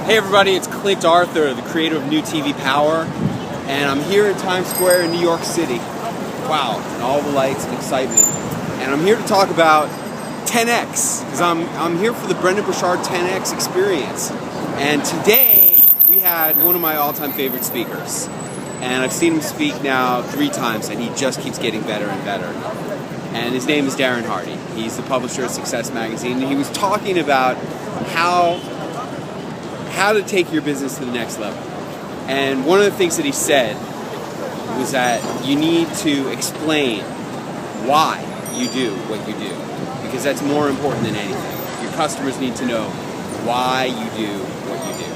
Hey everybody, it's Clint Arthur, the creator of New TV Power, and I'm here in Times Square in New York City. Wow, and all the lights and excitement. And I'm here to talk about 10X, because I'm here for the Brendon Burchard 10X experience. And today, we had one of my all-time favorite speakers. And I've seen him speak now 3 times, and he just keeps getting better and better. And his name is Darren Hardy. He's the publisher of Success Magazine, and he was talking about how to take your business to the next level. And one of the things that he said was that you need to explain why you do what you do, because that's more important than anything. Your customers need to know why you do what you do.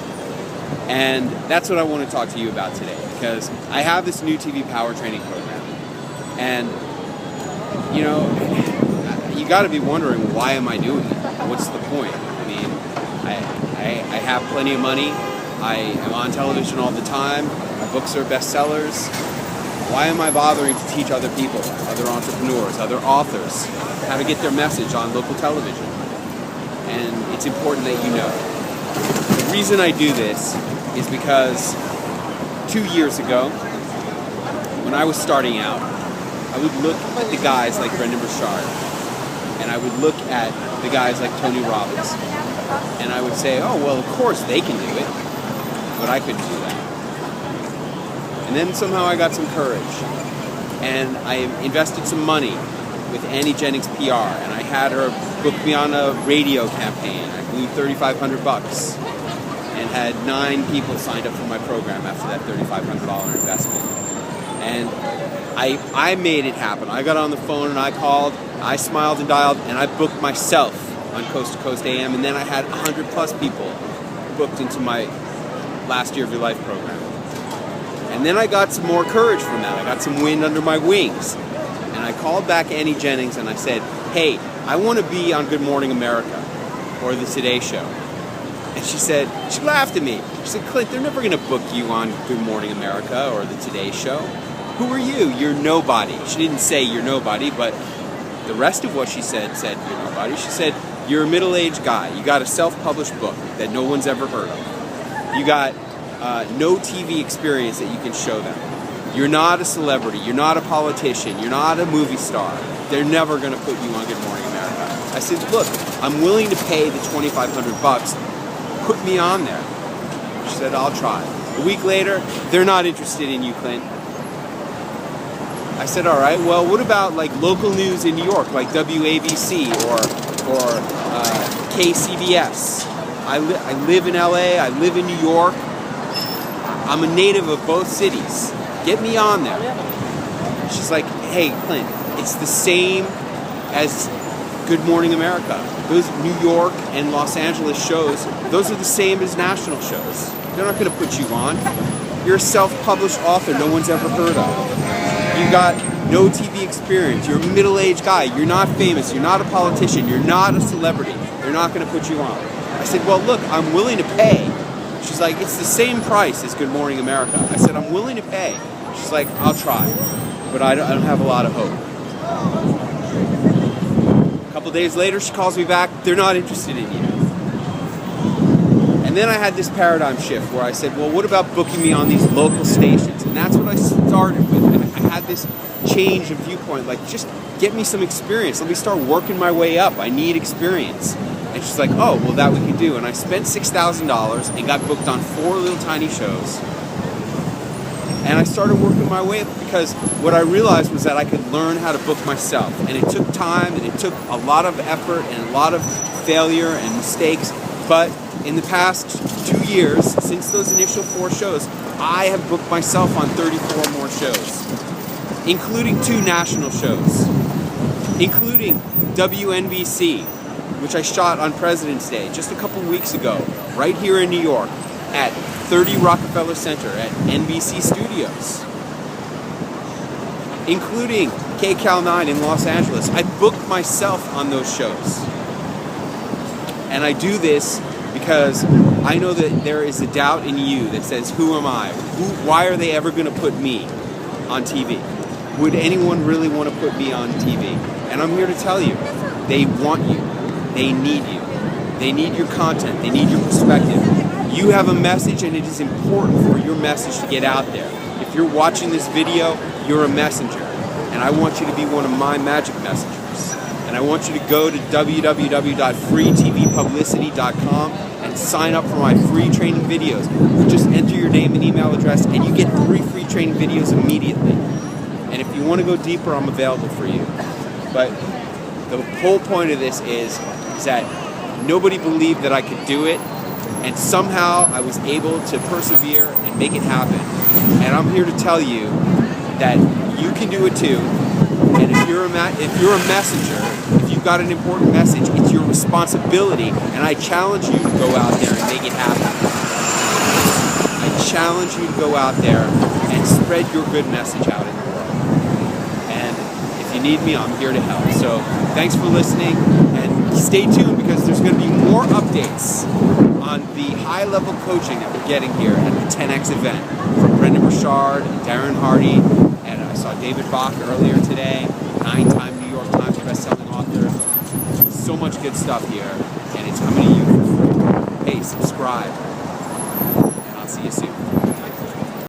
And that's what I want to talk to you about today, because I have this New TV Power training program. And, you know, you got to be wondering, why am I doing it? What's the point? I mean, I have plenty of money. I am on television all the time. My books are bestsellers. Why am I bothering to teach other people, other entrepreneurs, other authors, how to get their message on local television? And it's important that you know. The reason I do this is because 2 years ago, when I was starting out, I would look at the guys like Brendon Burchard, and I would look at the guys like Tony Robbins, and I would say, oh, well, of course they can do it, but I couldn't do that. And then somehow I got some courage, and I invested some money with Annie Jennings PR, and I had her book me on a radio campaign. I blew $3,500 and had 9 people signed up for my program after that $3,500 investment. And I made it happen. I got on the phone and I called, I smiled and dialed, and I booked myself on Coast to Coast AM, and then I had 100+ people booked into my Last Year of Your Life program. And then I got some more courage from that. I got some wind under my wings. And I called back Annie Jennings and I said, hey, I want to be on Good Morning America or the Today Show. And she laughed at me. She said, Clint, they're never going to book you on Good Morning America or the Today Show. Who are you? You're nobody. She didn't say you're nobody, but the rest of what she said you're nobody. She said, you're a middle-aged guy. You got a self-published book that no one's ever heard of. You got no TV experience that you can show them. You're not a celebrity. You're not a politician. You're not a movie star. They're never going to put you on Good Morning America. I said, look, I'm willing to pay the $2,500. Put me on there. She said, I'll try. A week later, they're not interested in you, Clint. I said, all right, well, what about like local news in New York, like WABC or KCBS? I live in LA, I live in New York. I'm a native of both cities. Get me on there. She's like, hey, Clint, it's the same as Good Morning America. Those New York and Los Angeles shows, those are the same as national shows. They're not going to put you on. You're a self-published author no one's ever heard of. You got no TV experience. You're a middle-aged guy. You're not famous. You're not a politician. You're not a celebrity. They're not going to put you on. I said, well, look, I'm willing to pay. She's like, it's the same price as Good Morning America. I said, I'm willing to pay. She's like, I'll try, but I don't have a lot of hope. A couple days later, she calls me back. They're not interested in you. And then I had this paradigm shift where I said, well, what about booking me on these local stations? And that's what I started with. I had this change of viewpoint, like, just get me some experience. Let me start working my way up. I need experience. And she's like, oh, well, that we can do. And I spent $6,000 and got booked on 4 little tiny shows. And I started working my way up because what I realized was that I could learn how to book myself. And it took time, and it took a lot of effort and a lot of failure and mistakes. But in the past 2 years, since those initial 4 shows, I have booked myself on 34 more shows, including 2 national shows, including WNBC, which I shot on President's Day just a couple weeks ago, right here in New York, at 30 Rockefeller Center at NBC Studios, including KCAL 9 in Los Angeles. I booked myself on those shows. And I do this because I know that there is a doubt in you that says, who am I? Why are they ever going to put me on TV? Would anyone really want to put me on TV? And I'm here to tell you, they want you. They need you. They need your content. They need your perspective. You have a message, and it is important for your message to get out there. If you're watching this video, you're a messenger, and I want you to be one of my magic messengers. And I want you to go to www.freetvpublicity.com and sign up for my free training videos. Just enter your name and email address, and you get 3 free training videos immediately. And if you want to go deeper, I'm available for you. But the whole point of this is that nobody believed that I could do it, and somehow I was able to persevere and make it happen. And I'm here to tell you that you can do it too. And if you're a messenger, if you've got an important message, it's your responsibility. And I challenge you to go out there and make it happen. I challenge you to go out there and spread your good message out in the world. And if you need me, I'm here to help. So thanks for listening, and stay tuned, because there's going to be more updates on the high-level coaching that we're getting here at the 10X event from Brendon Burchard and Darren Hardy, and I saw David Bach earlier today, 9-time New York Times best-selling author. So much good stuff here, and it's coming to you for free. Hey, subscribe, and I'll see you soon.